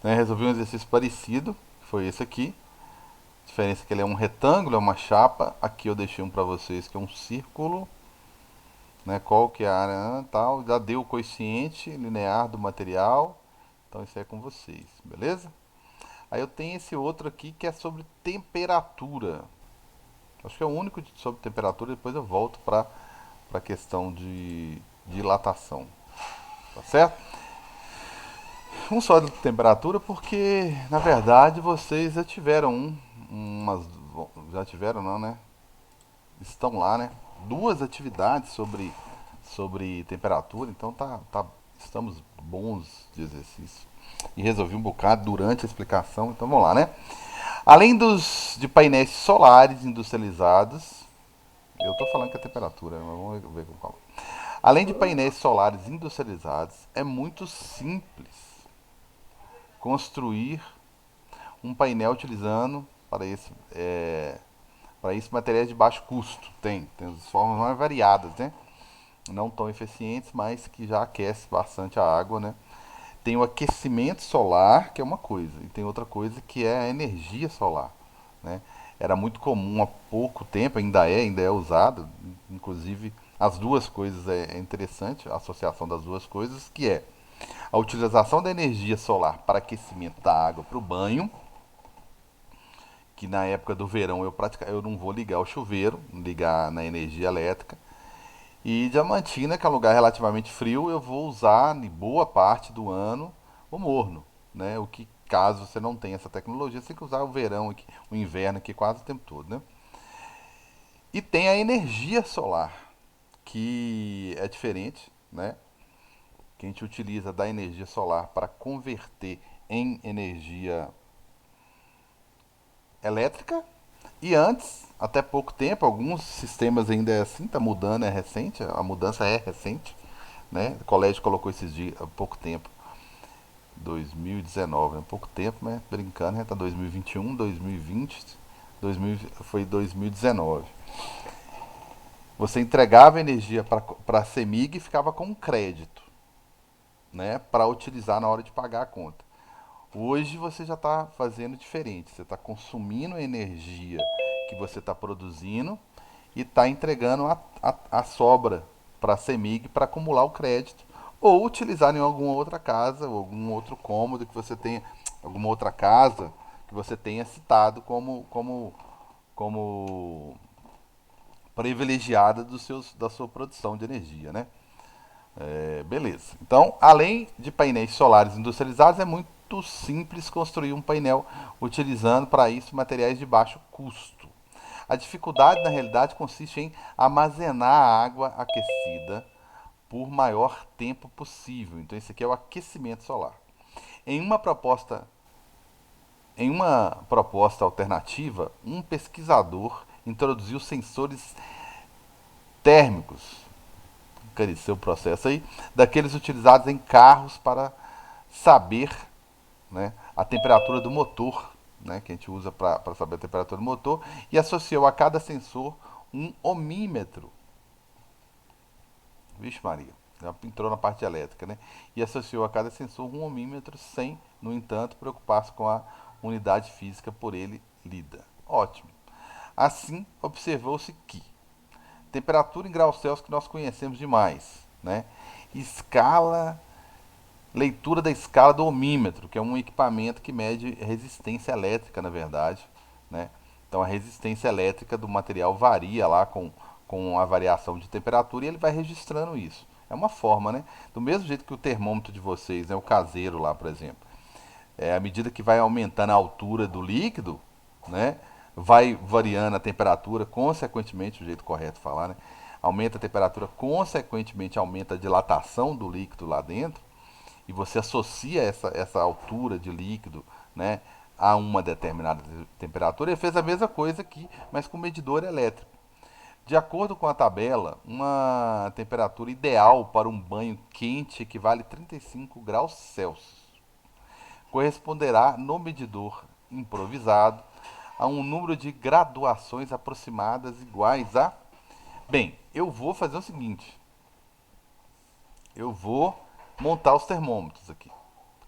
né? Resolvi um exercício parecido, que foi esse aqui. A diferença é que ele é um retângulo, é uma chapa. Aqui eu deixei um para vocês que é um círculo, né? Qual que é a área tal. Já deu o coeficiente linear do material. Então isso aí é com vocês, beleza? Aí eu tenho esse outro aqui que é sobre temperatura. Acho que é o único sobre temperatura. Depois eu volto para a questão de dilatação, tá certo? Um só de temperatura porque, na verdade, vocês já tiveram umas, já tiveram não, né? Estão lá, né? Duas atividades sobre temperatura, então estamos bons de exercício. E resolvi um bocado durante a explicação, então vamos lá, né? Além de painéis solares industrializados, eu estou falando que é temperatura, mas vamos ver com calma. Além de painéis solares industrializados, é muito simples construir um painel utilizando para isso materiais de baixo custo. Tem as formas mais variadas, né? Não tão eficientes, mas que já aquece bastante a água, né? Tem o aquecimento solar, que é uma coisa, e tem outra coisa que é a energia solar, né? Era muito comum há pouco tempo, ainda é usado, inclusive as duas coisas é interessante, a associação das duas coisas, que é a utilização da energia solar para aquecimento da água para o banho, que na época do verão eu não vou ligar o chuveiro, ligar na energia elétrica. E Diamantina, que é um lugar relativamente frio, eu vou usar em boa parte do ano o morno, né? O que caso você não tenha essa tecnologia, você tem que usar o verão aqui, o inverno aqui quase o tempo todo, né? E tem a energia solar, que é diferente, né? Que a gente utiliza da energia solar para converter em energia elétrica. E antes, até pouco tempo, alguns sistemas ainda é assim, tá mudando, é recente, a mudança é recente, né? O colégio colocou esses dias há pouco tempo, 2019, né? Pouco tempo, né? Brincando, né? Tá 2021, 2020, 2000, foi 2019. Você entregava energia para a CEMIG e ficava com um crédito, né? Para utilizar na hora de pagar a conta. Hoje você já está fazendo diferente. Você está consumindo a energia que você está produzindo e está entregando a sobra para a CEMIG para acumular o crédito ou utilizar em alguma outra casa ou algum outro cômodo que você tenha, alguma outra casa que você tenha citado como privilegiada da sua produção de energia, né? Beleza. Então, além de painéis solares industrializados, é muito simples construir um painel utilizando para isso materiais de baixo custo. A dificuldade, na realidade, consiste em armazenar a água aquecida por maior tempo possível. Então, esse aqui é o aquecimento solar. Em uma proposta, em uma proposta alternativa, um pesquisador introduziu sensores térmicos, encareceu o processo aí, daqueles utilizados em carros para saber, né, a temperatura do motor, né, que a gente usa para saber a temperatura do motor, e associou a cada sensor um ohmímetro. Vixe Maria, já entrou na parte elétrica, né? E associou a cada sensor um ohmímetro sem, no entanto, preocupar-se com a unidade física por ele lida. Ótimo. Assim, observou-se que temperatura em graus Celsius que nós conhecemos demais, né? Escala leitura da escala do ohmímetro, que é um equipamento que mede resistência elétrica, na verdade, né? Então a resistência elétrica do material varia lá com a variação de temperatura e ele vai registrando isso. É uma forma, né? Do mesmo jeito que o termômetro de vocês, né, o caseiro lá, por exemplo. À medida que vai aumentando a altura do líquido, né, vai variando a temperatura, consequentemente, o jeito correto de falar, né? Aumenta a temperatura, consequentemente aumenta a dilatação do líquido lá dentro e você associa essa altura de líquido, né, a uma determinada temperatura, ele fez a mesma coisa aqui, mas com medidor elétrico. De acordo com a tabela, uma temperatura ideal para um banho quente equivale a 35 graus Celsius. Corresponderá no medidor improvisado a um número de graduações aproximadas iguais a. Bem, eu vou fazer o seguinte: eu vou montar os termômetros aqui.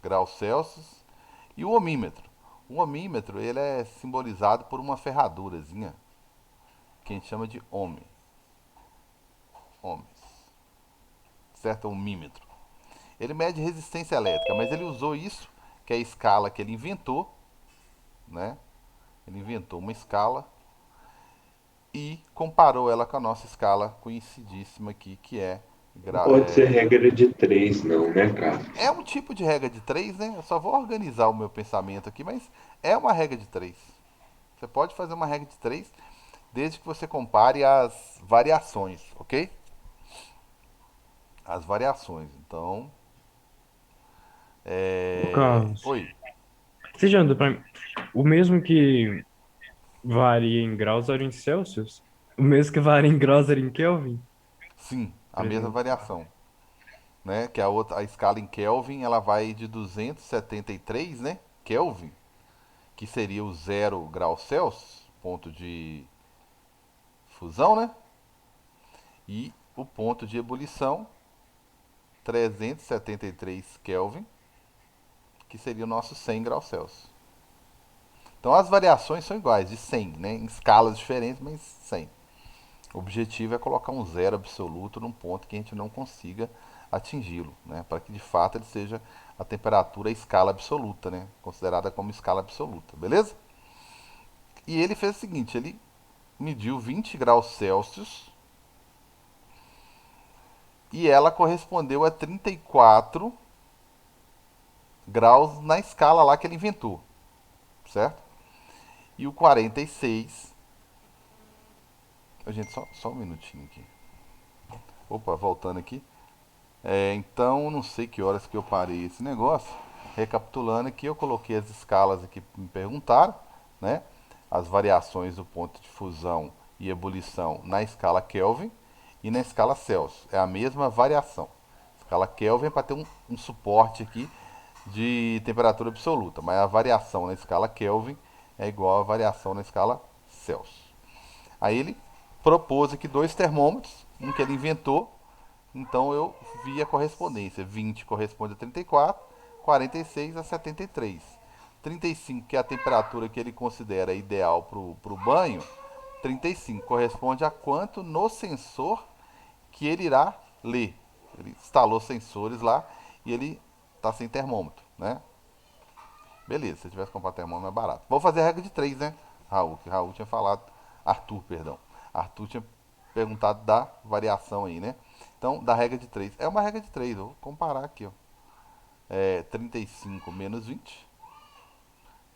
Graus Celsius E o ohmímetro? O ohmímetro ele é simbolizado por uma ferradurazinha que a gente chama de ohms, certo? Ohmímetro. Ele mede resistência elétrica, mas ele usou isso, que é a escala que ele inventou, né? Ele inventou uma escala e comparou ela com a nossa escala conhecidíssima aqui, que é, Não pode ser regra de três, não, né, Carlos? é um tipo de regra de três, né? Eu só vou organizar o meu pensamento aqui, mas é uma regra de três. Você pode fazer uma regra de três desde que você compare as variações, ok? As variações. Então, Ô, Carlos, oi. você já andou pra mim? O mesmo que varia em graus era em Celsius? O mesmo que varia em graus era em Kelvin, Sim, a por mesma exemplo? variação, né? Que a outra, a escala em Kelvin, ela vai de 273, né? Kelvin, que seria o 0 graus Celsius, ponto de fusão, né? E o ponto de ebulição, 373 Kelvin, que seria o nosso 100 graus Celsius. Então as variações são iguais, de 100, né? Em escalas diferentes, mas 100. O objetivo é colocar um zero absoluto num ponto que a gente não consiga atingi-lo, né? Para que de fato ele seja a temperatura a escala absoluta, né? Considerada como escala absoluta, beleza? E ele fez o seguinte, ele mediu 20 graus Celsius e ela correspondeu a 34 graus na escala lá que ele inventou, certo? E o 46, a gente só um minutinho aqui. Opa, voltando aqui. Então, não sei que horas que eu parei esse negócio. Recapitulando aqui, eu coloquei as escalas aqui que me perguntaram, né? As variações do ponto de fusão e ebulição na escala Kelvin e na escala Celsius. É a mesma variação. Escala Kelvin é para ter um suporte aqui de temperatura absoluta, mas a variação na escala Kelvin é igual à variação na escala Celsius. Aí ele propôs aqui dois termômetros, um que ele inventou, então eu vi a correspondência. 20 corresponde a 34, 46 a 73. 35, que é a temperatura que ele considera ideal para o banho, 35 corresponde a quanto no sensor que ele irá ler. Ele instalou sensores lá e ele está sem termômetro, né? Beleza, se eu tivesse comprado termômetro é barato. Vou fazer a regra de 3, né? Raul, que Raul tinha falado. Arthur, perdão. Arthur tinha perguntado da variação aí, né? Então, da regra de 3. É uma regra de 3, vou comparar aqui, ó. 35 menos 20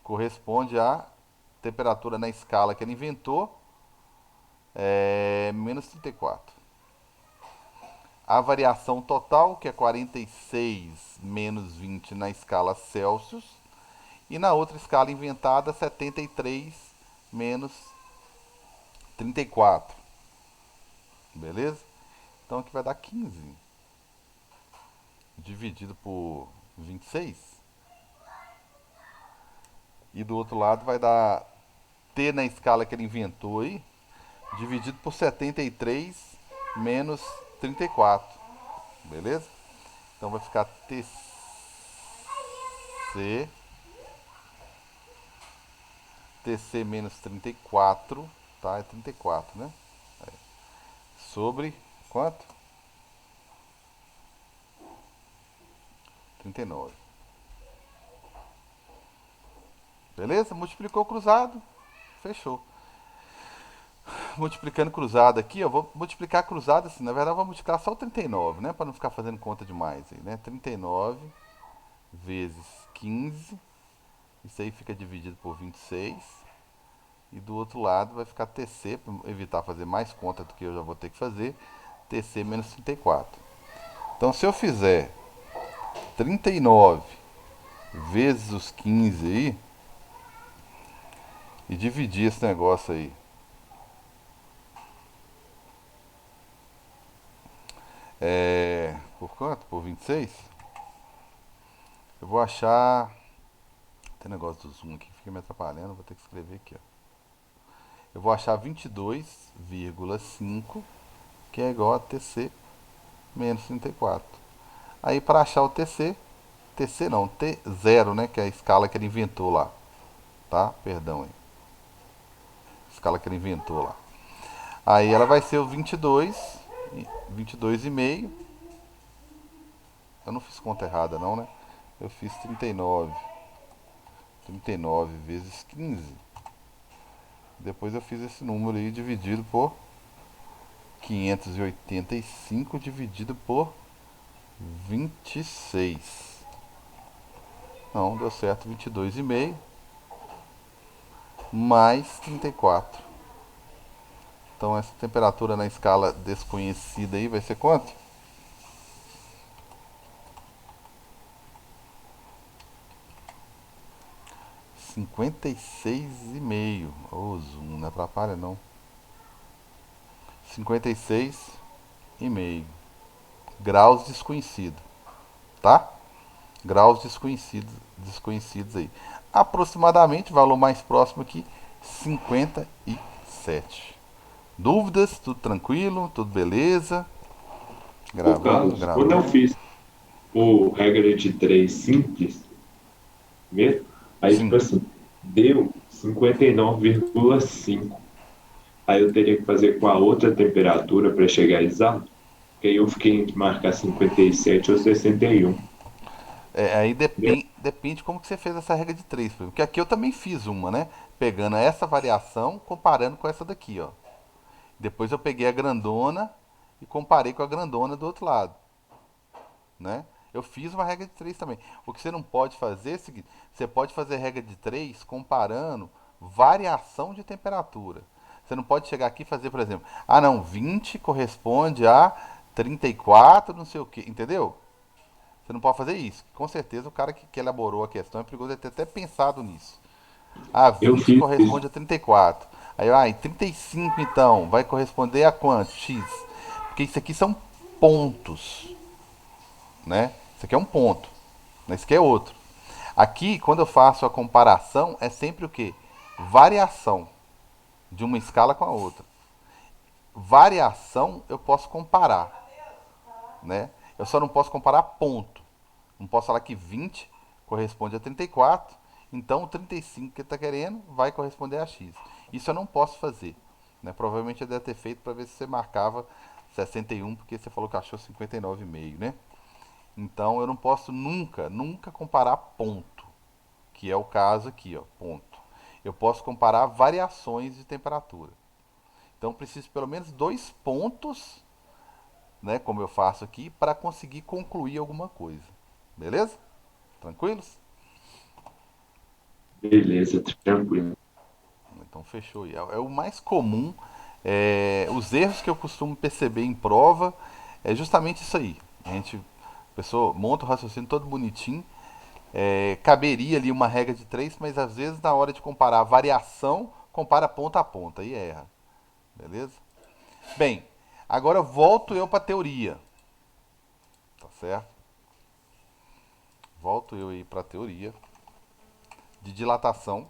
corresponde à temperatura na escala que ele inventou, menos 34. A variação total, que é 46 menos 20 na escala Celsius, e na outra escala inventada, 73 menos 34. Beleza? Então aqui vai dar 15 dividido por 26. E do outro lado vai dar T na escala que ele inventou aí, dividido por 73 menos 34. Beleza? Então vai ficar TC menos 34, tá? É 34, né? Sobre quanto? 39. Beleza? Multiplicou cruzado, fechou. Multiplicando cruzado aqui, eu vou multiplicar cruzado assim, na verdade eu vou multiplicar só o 39, né? Para não ficar fazendo conta demais aí, né? 39 vezes 15, isso aí fica dividido por 26. E do outro lado vai ficar TC, para evitar fazer mais conta do que eu já vou ter que fazer, TC menos 34. Então se eu fizer 39 vezes os 15 aí, e dividir esse negócio aí, por quanto? Por 26, eu vou achar. Tem negócio do zoom aqui que fica me atrapalhando, vou ter que escrever aqui, ó. Eu vou achar 22,5, que é igual a TC menos 34. Aí para achar o TC, TC não, T0, né? Que é a escala que ele inventou lá, tá? Perdão aí. Escala que ele inventou lá. Aí ela vai ser o 22,5. Eu não fiz conta errada não, né? Eu fiz 39. 39 vezes 15. Depois eu fiz esse número aí dividido por 585 dividido por 26. Não, deu certo, 22,5 mais 34. Então essa temperatura na escala desconhecida aí vai ser quanto? 56,5. Ô, zoom, não atrapalha não. 56,5 graus desconhecido, tá? Graus desconhecidos aí. Aproximadamente, valor mais próximo aqui, 57. Dúvidas? Tudo tranquilo? Tudo beleza? Ô, Gravando, Carlos, quando eu gravando. fiz o regra de três simples mesmo, aí, tipo Sim. assim, deu 59,5. Aí eu teria que fazer com a outra temperatura para chegar exato, que aí eu fiquei entre marcar 57 ou 61. Aí Entendeu? depende como que você fez essa regra de 3. Porque aqui eu também fiz uma, né? Pegando essa variação, comparando com essa daqui, ó. Depois eu peguei a grandona e comparei com a grandona do outro lado, né? Eu fiz uma regra de 3 também. O que você não pode fazer é o seguinte: você pode fazer regra de 3 comparando variação de temperatura. Você não pode chegar aqui e fazer, por exemplo, ah não, 20 corresponde a 34, não sei o que, entendeu? Você não pode fazer isso. Com certeza o cara que elaborou a questão é perigoso ter até pensado nisso. Ah, Eu 20 fiz isso. corresponde a 34. Aí, e 35 então, vai corresponder a quanto? X. Porque isso aqui são pontos, né? Isso aqui é um ponto, né? Isso aqui é outro. Aqui, quando eu faço a comparação, é sempre o quê? Variação de uma escala com a outra. Variação eu posso comparar, né? Eu só não posso comparar ponto. Não posso falar que 20 corresponde a 34, então o 35 que ele está querendo vai corresponder a x. Isso eu não posso fazer, né? Provavelmente eu deve ter feito para ver se você marcava 61, porque você falou que achou 59,5, né? Então eu não posso nunca, nunca comparar ponto, que é o caso aqui, ó, ponto. Eu posso comparar variações de temperatura. Então eu preciso pelo menos dois pontos, né, como eu faço aqui, para conseguir concluir alguma coisa. Beleza? Tranquilos? Beleza, tranquilo. Então fechou aí. É o mais comum. Os erros que eu costumo perceber em prova é justamente isso aí. A pessoa monta o raciocínio todo bonitinho. Caberia ali uma regra de três, mas às vezes na hora de comparar a variação, compara ponta a ponta e erra. Beleza? Bem, agora volto eu para a teoria. Tá certo? Volto eu aí para a teoria de dilatação.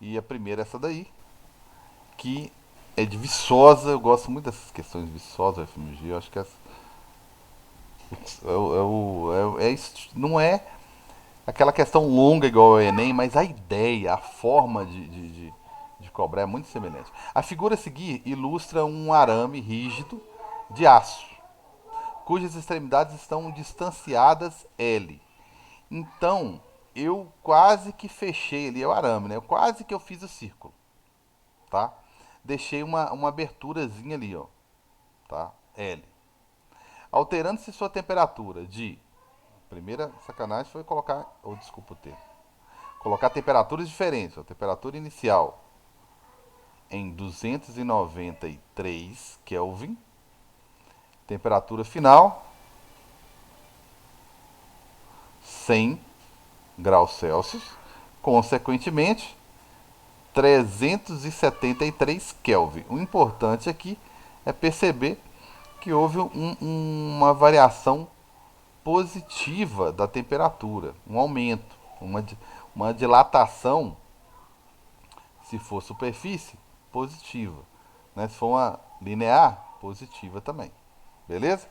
E a primeira é essa daí, que é de Viçosa. Eu gosto muito dessas questões de Viçosa, FMG. Eu acho que não é aquela questão longa igual ao Enem, mas a ideia, a forma de cobrar é muito semelhante. A figura a seguir ilustra um arame rígido de aço, cujas extremidades estão distanciadas L. Então, eu quase que fechei ali o arame, né? Eu quase que eu fiz o círculo, tá? Deixei uma aberturazinha ali, ó, tá? L. Alterando-se sua temperatura de... Primeira sacanagem foi colocar... Ou desculpa o termo. Colocar temperaturas diferentes. A temperatura inicial em 293 Kelvin. Temperatura final 100 graus Celsius. Consequentemente, 373 Kelvin. O importante aqui é perceber que houve uma variação positiva da temperatura, um aumento, uma dilatação, se for superfície, positiva. Né? Se for uma linear, positiva também. Beleza?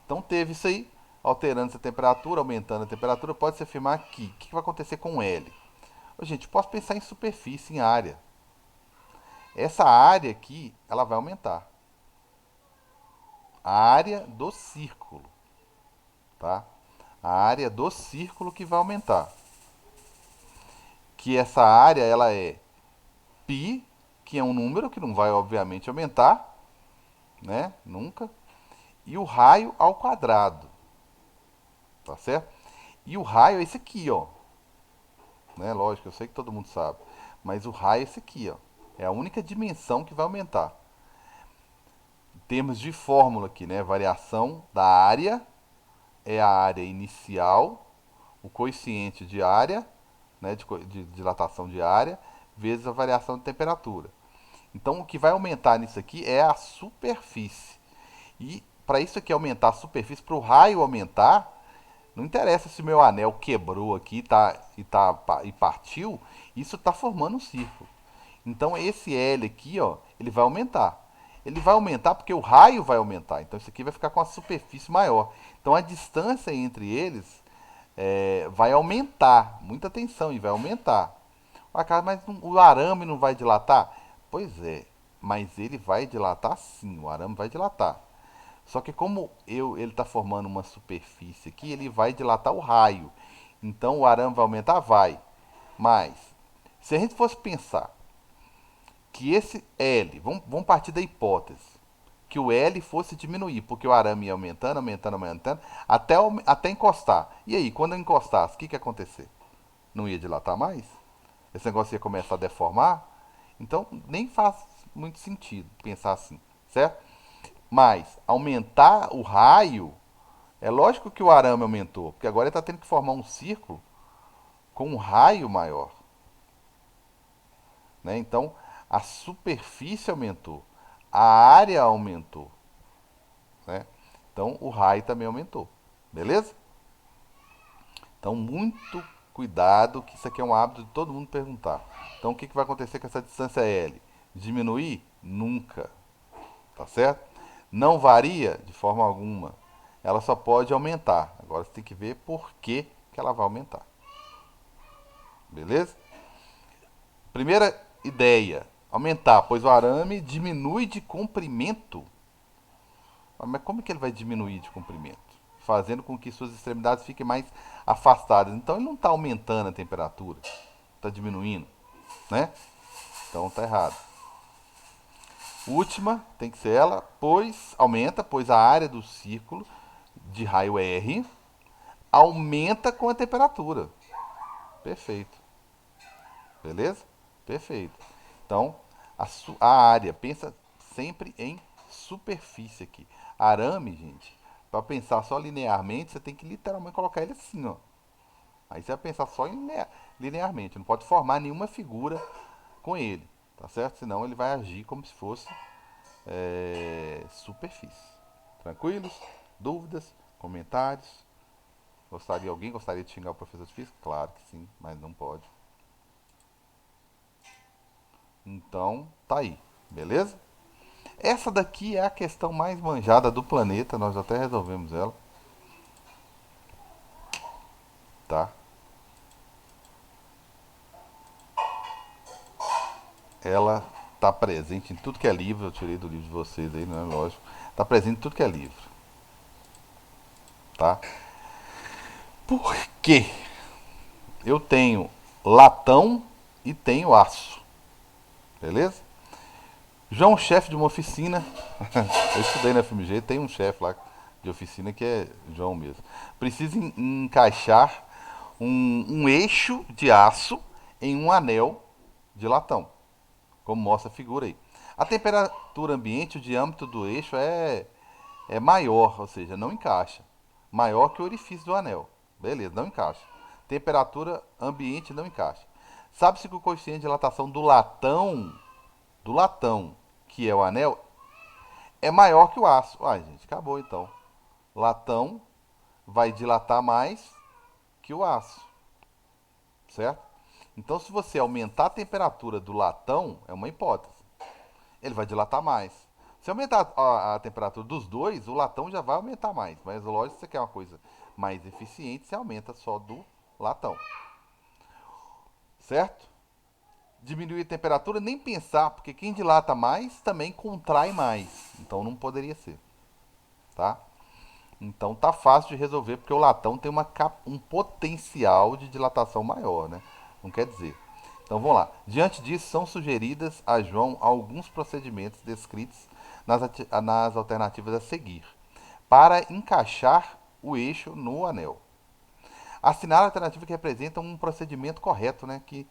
Então teve isso aí, alterando essa temperatura, aumentando a temperatura, pode-se afirmar que o que vai acontecer com L? Ô, gente, posso pensar em superfície, em área. Essa área aqui, ela vai aumentar. A área do círculo, tá? A área do círculo que vai aumentar. Que essa área, ela é π, que é um número que não vai, obviamente, aumentar, né? Nunca. E o raio ao quadrado, tá certo? E o raio é esse aqui, ó. Né? Lógico, eu sei que todo mundo sabe. Mas o raio é esse aqui, ó. É a única dimensão que vai aumentar. Em termos de fórmula aqui, né? Variação da área é a área inicial, o coeficiente de área, né? De dilatação de área, vezes a variação de temperatura. Então, o que vai aumentar nisso aqui é a superfície. E para isso aqui aumentar a superfície, para o raio aumentar, não interessa se meu anel quebrou aqui e partiu, isso está formando um círculo. Então esse L aqui, ó, ele vai aumentar. Ele vai aumentar porque o raio vai aumentar. Então isso aqui vai ficar com a superfície maior. Então a distância entre eles vai aumentar. Muita atenção, e vai aumentar. Ah, cara, mas o arame não vai dilatar? Pois é, mas ele vai dilatar sim, o arame vai dilatar. Só que como ele está formando uma superfície aqui, ele vai dilatar o raio. Então o arame vai aumentar? Vai. Mas, se a gente fosse pensar que esse L, vamos partir da hipótese, que o L fosse diminuir, porque o arame ia aumentando, aumentando, aumentando, até encostar. E aí, quando eu encostasse, o que ia acontecer? Não ia dilatar mais? Esse negócio ia começar a deformar? Então, nem faz muito sentido pensar assim, certo? Mas aumentar o raio, é lógico que o arame aumentou, porque agora ele está tendo que formar um círculo com um raio maior. Né? Então a superfície aumentou, a área aumentou. Né? Então o raio também aumentou. Beleza? Então muito cuidado, que isso aqui é um hábito de todo mundo perguntar. Então o que vai acontecer com essa distância L? Diminuir? Nunca. Tá certo? Não varia de forma alguma. Ela só pode aumentar. Agora você tem que ver por que ela vai aumentar. Beleza? Primeira ideia: aumentar, pois o arame diminui de comprimento. Mas como que ele vai diminuir de comprimento? Fazendo com que suas extremidades fiquem mais afastadas. Então ele não está aumentando a temperatura, está diminuindo, né? Então está errado. Última, tem que ser ela, pois aumenta, pois a área do círculo de raio R aumenta com a temperatura. Perfeito. Beleza? Perfeito. Então, a área, pensa sempre em superfície aqui. Arame, gente, para pensar só linearmente, você tem que literalmente colocar ele assim, ó. Aí você vai pensar só linearmente, não pode formar nenhuma figura com ele, tá certo? Senão ele vai agir como se fosse superfície. Tranquilos? Dúvidas? Comentários? Alguém gostaria de xingar o professor de física? Claro que sim, mas não pode. Então, tá aí, beleza? Essa daqui é a questão mais manjada do planeta, nós até resolvemos ela. Tá? Ela tá presente em tudo que é livro, eu tirei do livro de vocês aí, não é lógico. Tá presente em tudo que é livro. Tá? Por quê? Eu tenho latão e tenho aço. Beleza? João, chefe de uma oficina. Eu estudei na FMG, tem um chefe lá de oficina que é João mesmo. Precisa encaixar um eixo de aço em um anel de latão, como mostra a figura aí. A temperatura ambiente, o diâmetro do eixo é maior, ou seja, não encaixa. Maior que o orifício do anel. Beleza, não encaixa. Temperatura ambiente não encaixa. Sabe-se que o coeficiente de dilatação do latão, que é o anel, é maior que o aço. Ai, gente, acabou então. Latão vai dilatar mais que o aço, certo? Então, se você aumentar a temperatura do latão, é uma hipótese, ele vai dilatar mais. Se aumentar a temperatura dos dois, o latão já vai aumentar mais. Mas lógico, se você quer uma coisa mais eficiente, você aumenta só do latão. Certo? Diminuir a temperatura, nem pensar, porque quem dilata mais também contrai mais. Então não poderia ser. Tá? Então tá fácil de resolver, porque o latão tem um potencial de dilatação maior, né? Não quer dizer. Então vamos lá. Diante disso, são sugeridas a João alguns procedimentos descritos nas alternativas a seguir, para encaixar o eixo no anel. Assinale a alternativa que representa um procedimento correto, né? Que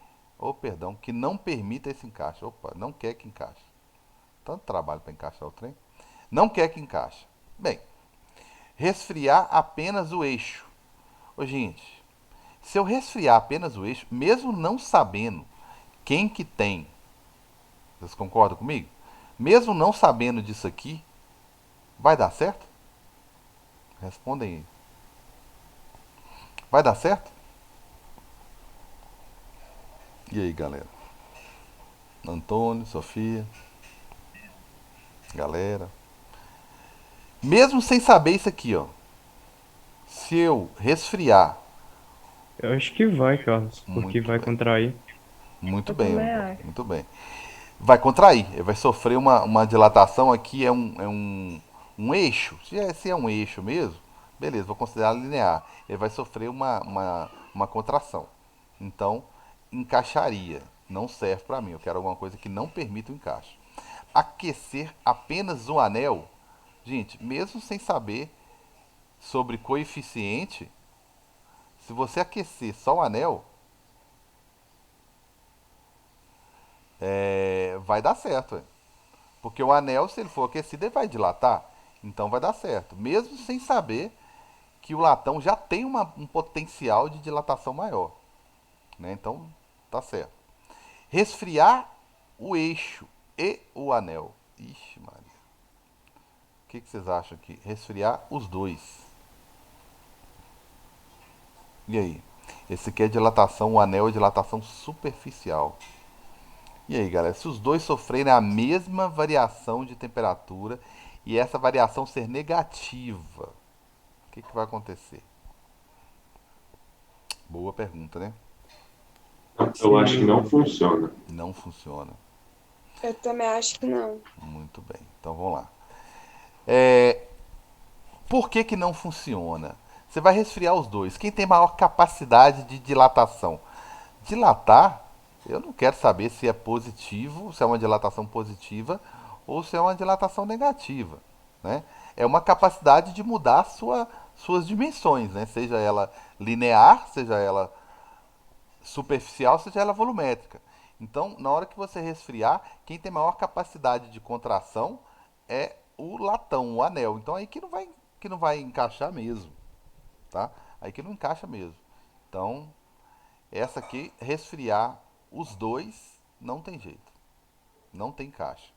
não permita esse encaixe. Opa, não quer que encaixe. Tanto trabalho para encaixar o trem. Não quer que encaixe. Bem, resfriar apenas o eixo. Ô, gente, se eu resfriar apenas o eixo, mesmo não sabendo quem que tem, vocês concordam comigo? Mesmo não sabendo disso aqui, vai dar certo? Respondem aí. Vai dar certo? E aí, galera? Antônio, Sofia, galera. Mesmo sem saber isso aqui, ó. Se eu resfriar, Eu acho que vai, Carlos, porque muito vai bem, contrair. muito Eu bem, também Antônio, acho. muito bem. Vai contrair, ele vai sofrer uma dilatação aqui, um eixo. Se é um eixo mesmo, beleza, vou considerar linear. Ele vai sofrer uma contração. Então, encaixaria. Não serve para mim, eu quero alguma coisa que não permita o encaixe. Aquecer apenas o anel, gente, mesmo sem saber sobre coeficiente, se você aquecer só o anel, vai dar certo. Porque o anel, se ele for aquecido, ele vai dilatar. Então vai dar certo. Mesmo sem saber que o latão já tem um potencial de dilatação maior. Né? Então, tá certo. Resfriar o eixo e o anel. Ixi, Maria. O que vocês acham aqui? Resfriar os dois. E aí? Esse aqui é dilatação, o anel é dilatação superficial. E aí, galera, se os dois sofrerem a mesma variação de temperatura e essa variação ser negativa, o que vai acontecer? Boa pergunta, né? Eu acho que não Se funciona. Não funciona. Eu também acho que não. Muito bem. Então vamos lá. É, por que não funciona? Você vai resfriar os dois. Quem tem maior capacidade de dilatação? Dilatar, eu não quero saber se é positivo, se é uma dilatação positiva ou se é uma dilatação negativa. Né? É uma capacidade de mudar suas dimensões, né? Seja ela linear, seja ela superficial, seja ela volumétrica. Então, na hora que você resfriar, quem tem maior capacidade de contração é o latão, o anel. Então aí que não vai encaixar mesmo, tá? Aí que não encaixa mesmo. Então, essa aqui, resfriar os dois, não tem jeito. Não tem encaixe.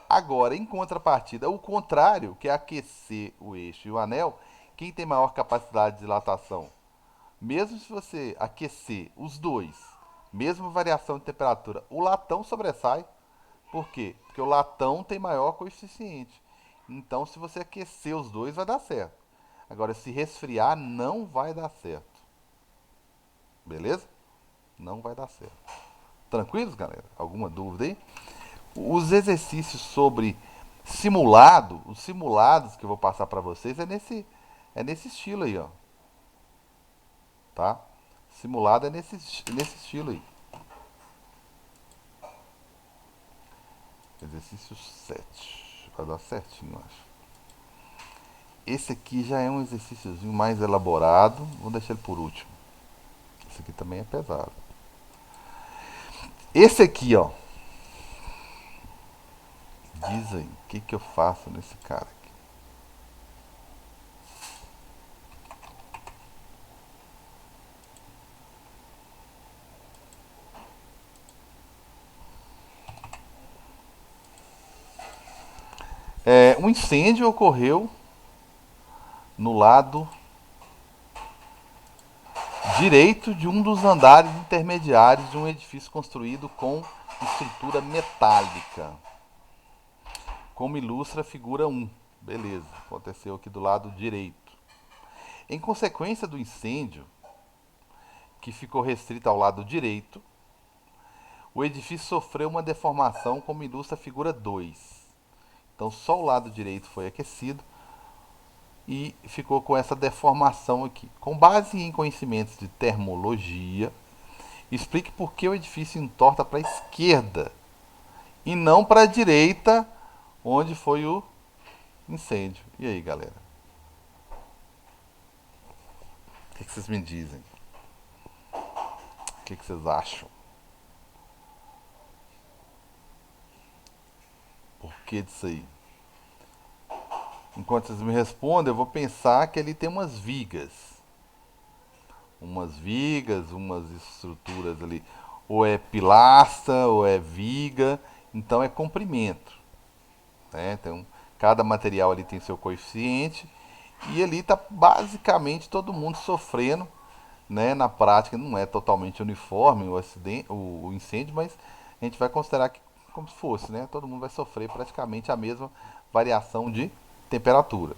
Agora, em contrapartida, o contrário, que é aquecer o eixo e o anel, quem tem maior capacidade de dilatação? Mesmo se você aquecer os dois, mesma variação de temperatura, o latão sobressai. Por quê? Porque o latão tem maior coeficiente. Então, se você aquecer os dois, vai dar certo. Agora, se resfriar, não vai dar certo. Beleza? Não vai dar certo. Tranquilos, galera? Alguma dúvida aí? Os exercícios sobre simulado, os simulados que eu vou passar para vocês é nesse estilo aí, ó. Tá? Simulado é nesse estilo aí. Exercício 7. Vai dar certinho, eu acho. Esse aqui já é um exercíciozinho mais elaborado. Vou deixar ele por último. Esse aqui também é pesado. Esse aqui, ó. Diz aí, o que eu faço nesse cara aqui? Um incêndio ocorreu no lado direito de um dos andares intermediários de um edifício construído com estrutura metálica. como ilustra a figura 1. Beleza, aconteceu aqui do lado direito. Em consequência do incêndio, que ficou restrito ao lado direito, o edifício sofreu uma deformação como ilustra a figura 2. Então só o lado direito foi aquecido e ficou com essa deformação aqui. Com base em conhecimentos de termologia, explique por que o edifício entorta para a esquerda e não para a direita, onde foi o incêndio. E aí, galera? O que vocês me dizem? O que vocês acham? Por que disso aí? Enquanto vocês me respondem, eu vou pensar que ali tem umas vigas. Umas estruturas ali. Ou é pilastra, ou é viga. Então é comprimento. Né? Então, cada material ali tem seu coeficiente. E ali está basicamente todo mundo sofrendo. Né? Na prática não é totalmente uniforme o incêndio, mas a gente vai considerar que como se fosse, né? Todo mundo vai sofrer praticamente a mesma variação de temperatura.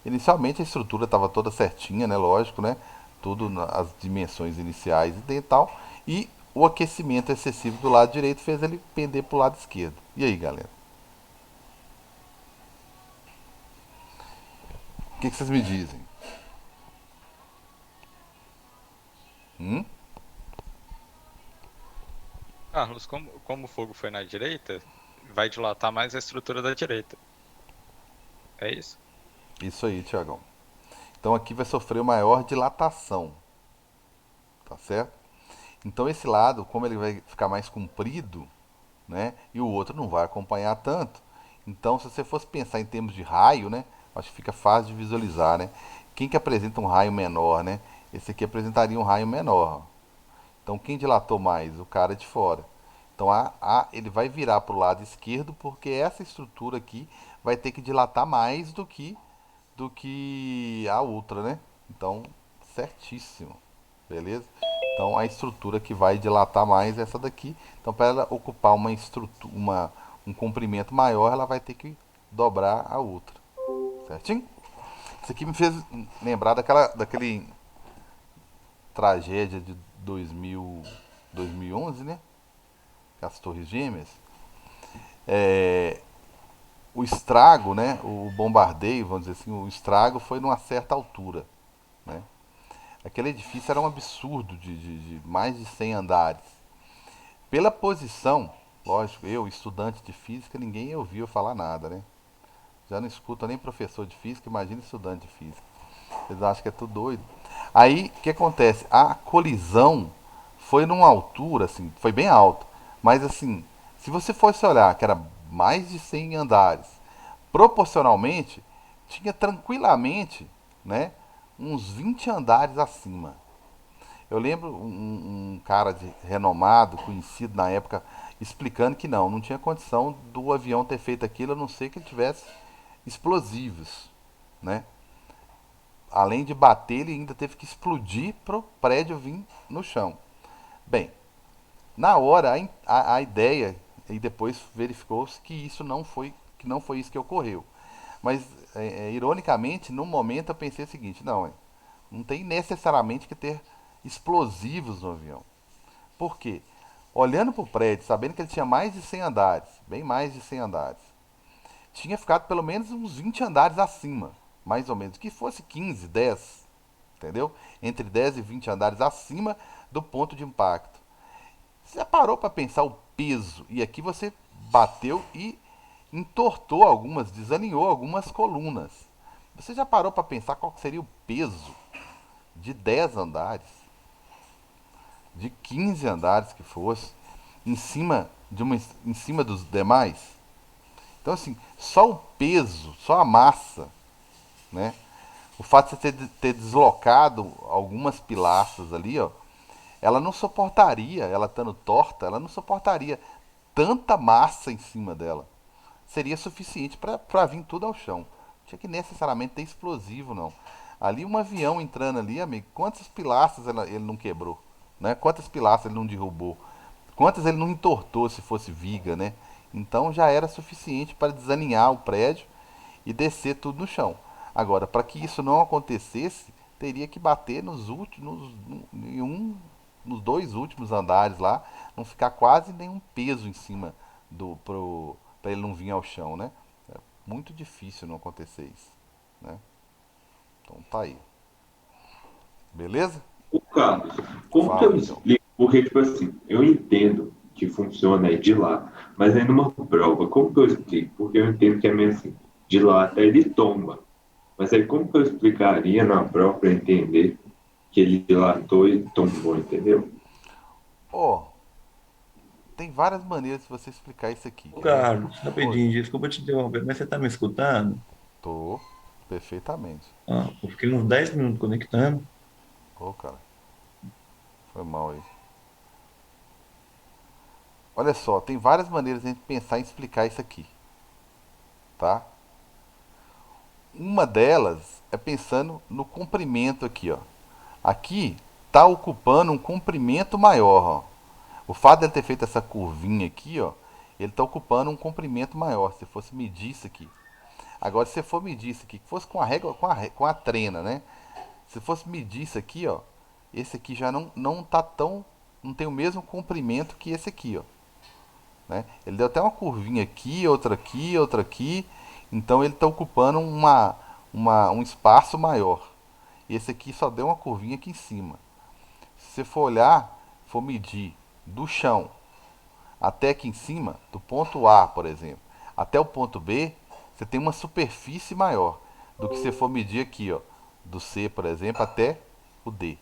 Inicialmente a estrutura estava toda certinha, né? Lógico, né? Tudo nas dimensões iniciais e tal. E o aquecimento excessivo do lado direito fez ele pender para o lado esquerdo. E aí, galera? O que vocês me dizem? Hum? Carlos, como o fogo foi na direita, vai dilatar mais a estrutura da direita. É isso? Isso aí, Tiagão. Então aqui vai sofrer maior dilatação. Tá certo? Então esse lado, como ele vai ficar mais comprido, né? E o outro não vai acompanhar tanto. Então, se você fosse pensar em termos de raio, né? Acho que fica fácil de visualizar, né? Quem que apresenta um raio menor, né? Esse aqui apresentaria um raio menor. Então, quem dilatou mais? O cara de fora. Então, ele vai virar para o lado esquerdo porque essa estrutura aqui vai ter que dilatar mais do que a outra, né? Então, certíssimo. Beleza? Então, a estrutura que vai dilatar mais é essa daqui. Então, para ela ocupar uma estrutura, um comprimento maior, ela vai ter que dobrar a outra. Certinho? Isso aqui me fez lembrar daquele tragédia de 2011, né? As Torres Gêmeas. O estrago, né? O bombardeio, vamos dizer assim, o estrago foi numa certa altura, né? Aquele edifício era um absurdo de mais de 100 andares. Pela posição, lógico, eu, estudante de física, ninguém ouviu falar nada, né? Já não escuta nem professor de física, imagina estudante de física. Eles acham que é tudo doido. Aí, o que acontece? A colisão foi numa altura, assim, foi bem alta. Mas, assim, se você fosse olhar que era mais de 100 andares, proporcionalmente, tinha tranquilamente, né, uns 20 andares acima. Eu lembro um cara renomado, conhecido na época, explicando que não tinha condição do avião ter feito aquilo, a não ser que ele tivesse explosivos, né? Além de bater, ele ainda teve que explodir para o prédio vir no chão. Bem, na hora a ideia, e depois verificou-se que não foi isso que ocorreu. Mas, ironicamente, no momento eu pensei o seguinte, não tem necessariamente que ter explosivos no avião. Por quê? Olhando para o prédio, sabendo que ele tinha mais de 100 andares, bem mais de 100 andares, tinha ficado pelo menos uns 20 andares acima, mais ou menos, que fosse 15, 10, entendeu? Entre 10 e 20 andares acima do ponto de impacto. Você já parou para pensar o peso? E aqui você bateu e entortou desalinhou algumas colunas. Você já parou para pensar qual seria o peso de 10 andares? De 15 andares que fosse, em cima dos demais? Então, assim, só o peso, só a massa, né? O fato de você ter deslocado algumas pilastras ali, ó, ela não suportaria, ela estando torta, ela não suportaria tanta massa em cima dela. Seria suficiente para vir tudo ao chão. Não tinha que necessariamente ter explosivo, não. Ali um avião entrando ali, amigo, quantas pilastras ele não quebrou? Né? Quantas pilastras ele não derrubou? Quantas ele não entortou se fosse viga, né? Então já era suficiente para desalinhar o prédio e descer tudo no chão. Agora, para que isso não acontecesse, teria que bater nos últimos, nos dois últimos andares lá, não ficar quase nenhum peso em cima para ele não vir ao chão, né? É muito difícil não acontecer isso, né? Então tá aí. Beleza? O Carlos, como que Fala, eu amigão. explico? Porque, tipo assim, eu entendo que funciona aí de lá, mas aí numa prova, como que eu explico? Porque eu entendo que é meio assim, de lá até ele tomba. Mas aí como que eu explicaria na prova para entender que ele dilatou e tombou, entendeu? Ó, tem várias maneiras de você explicar isso aqui, Ô, quer ver? Carlos, Oi, rapidinho, desculpa te interromper, mas você está me escutando? tô perfeitamente. Ah, eu fiquei uns 10 minutos conectando. Ô, cara, foi mal aí. Olha só, tem várias maneiras de a gente pensar em explicar isso aqui, tá? Uma delas é pensando no comprimento aqui, ó. Aqui tá ocupando um comprimento maior, ó. O fato de ele ter feito essa curvinha aqui, ó, ele tá ocupando um comprimento maior. Se fosse medir isso aqui. Agora, se você for medir isso aqui, que fosse com a régua, com a trena, né? Se fosse medir isso aqui, ó, esse aqui já não tá tão, não tem o mesmo comprimento que esse aqui, ó, né? Ele deu até uma curvinha aqui, outra aqui, outra aqui. Então ele está ocupando um espaço maior. Esse aqui só deu uma curvinha aqui em cima. Se você for olhar, for medir do chão até aqui em cima, do ponto A, por exemplo, até o ponto B, você tem uma superfície maior do que se for medir aqui, ó, do C, por exemplo, até o D.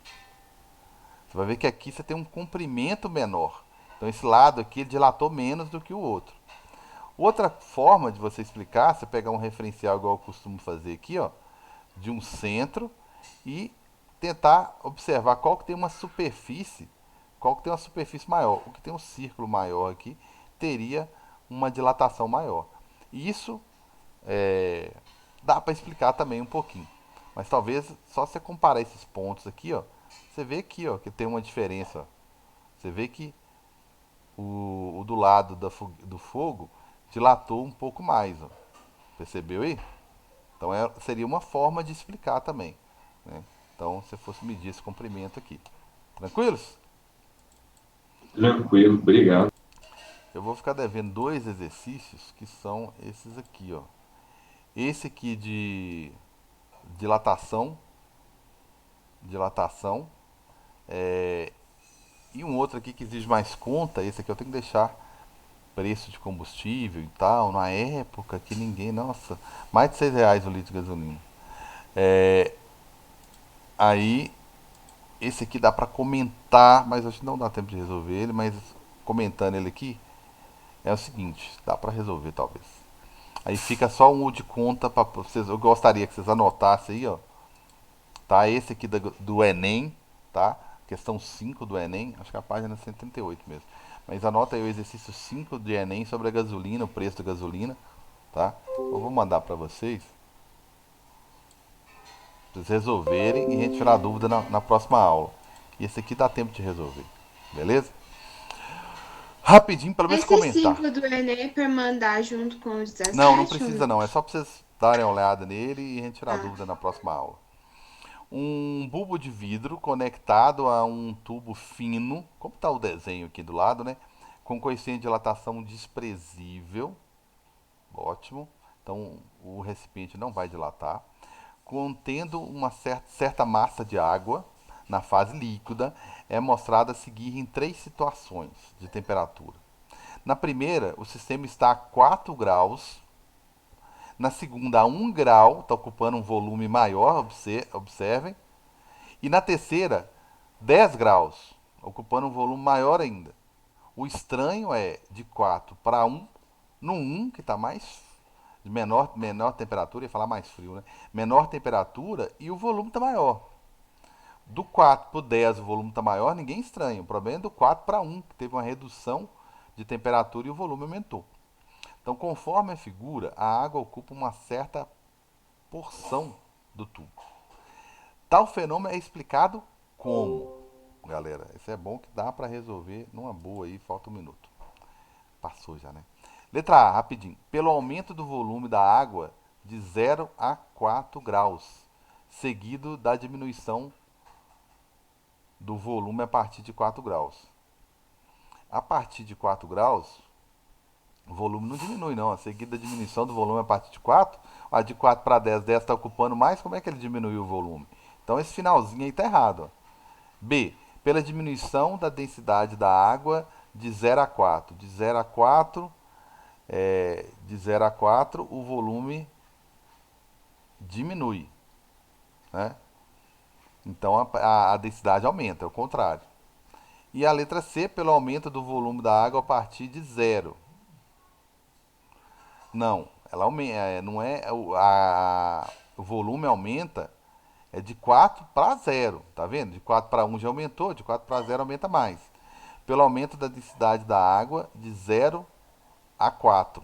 Você vai ver que aqui você tem um comprimento menor. Então esse lado aqui dilatou menos do que o outro. Outra forma de você explicar, você pegar um referencial igual eu costumo fazer aqui, ó, de um centro e tentar observar qual que tem uma superfície, qual que tem uma superfície maior. O que tem um círculo maior aqui teria uma dilatação maior. E isso dá para explicar também um pouquinho. Mas talvez só você comparar esses pontos aqui, ó, você vê aqui, ó, que tem uma diferença. Ó. Você vê que o do lado do fogo dilatou um pouco mais, ó. Percebeu aí? Então seria uma forma de explicar também, né? Então, se eu fosse medir esse comprimento aqui. Tranquilos? Tranquilo, obrigado. Eu vou ficar devendo dois exercícios que são esses aqui, ó. Esse aqui de dilatação, dilatação, e um outro aqui que exige mais conta. Esse aqui eu tenho que deixar preço de combustível e tal, na época que ninguém, nossa, mais de R$ 6 o litro de gasolina. É, aí, esse aqui dá pra comentar, mas acho que não dá tempo de resolver ele, mas comentando ele aqui, é o seguinte, dá pra resolver talvez. Aí fica só um de conta para vocês, eu gostaria que vocês anotassem aí, ó, tá? Esse aqui do Enem, tá? Questão 5 do Enem, acho que a página é 138 mesmo. Mas anota aí o exercício 5 de Enem sobre a gasolina, o preço da gasolina, tá? Eu vou mandar para vocês resolverem e a gente tirar a dúvida na próxima aula. E esse aqui dá tempo de resolver, beleza? Rapidinho, pelo menos Esse comentar. 5 do Enem é pra mandar junto com os Não 17 ou precisa não? não, é só para vocês darem uma olhada nele e a gente tirar a Ah, dúvida na próxima aula. Um bulbo de vidro conectado a um tubo fino, como está o desenho aqui do lado, né? Com coeficiente de dilatação desprezível, ótimo. Então o recipiente não vai dilatar. Contendo uma certa massa de água na fase líquida, é mostrada a seguir em três situações de temperatura. Na primeira, o sistema está a 4 graus. Na segunda, a 1 grau, está ocupando um volume maior, observem. E na terceira, 10 graus, ocupando um volume maior ainda. O estranho é de 4 para 1, no 1 que está mais de menor temperatura, ia falar mais frio, né? Menor temperatura e o volume está maior. Do 4 para o 10 o volume está maior, ninguém estranha. O problema é do 4 para 1, que teve uma redução de temperatura e o volume aumentou. Então, conforme a figura, a água ocupa uma certa porção do tubo. Tal fenômeno é explicado como? Galera, isso é bom que dá para resolver numa boa aí, falta um minuto. Passou já, né? Letra A, rapidinho. Pelo aumento do volume da água de 0 a 4 graus, seguido da diminuição do volume a partir de 4 graus. A partir de 4 graus, o volume não diminui, não. A seguida da diminuição do volume a partir de 4, a de 4 para 10, 10 está ocupando mais, como é que ele diminuiu o volume? Então esse finalzinho aí está errado. Ó. B, pela diminuição da densidade da água de 0 a 4. De 0 a 4, o volume diminui. Né? Então a densidade aumenta, é o contrário. E a letra C, pelo aumento do volume da água a partir de 0. Não, ela aumenta, não é o volume aumenta de 4 para 0, tá vendo? De 4 para 1 já aumentou, de 4 para 0 aumenta mais. Pelo aumento da densidade da água de 0 a 4.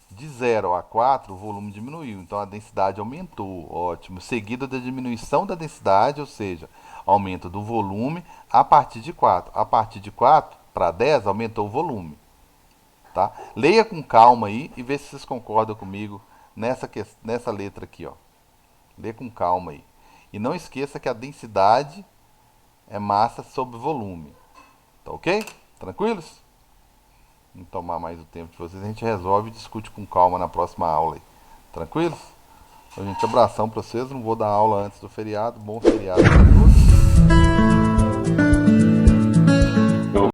De 0 a 4 o volume diminuiu, então a densidade aumentou, ótimo. Seguido da diminuição da densidade, ou seja, aumento do volume a partir de 4. A partir de 4 para 10 aumentou o volume. Tá? Leia com calma aí e vê se vocês concordam comigo nessa letra aqui. Ó. Leia com calma aí. E não esqueça que a densidade é massa sobre volume. Tá ok? Tranquilos? Não tomar mais o tempo de vocês, a gente resolve e discute com calma na próxima aula aí. Tranquilos? Então, gente, abração pra vocês. Não vou dar aula antes do feriado. Bom feriado pra todos.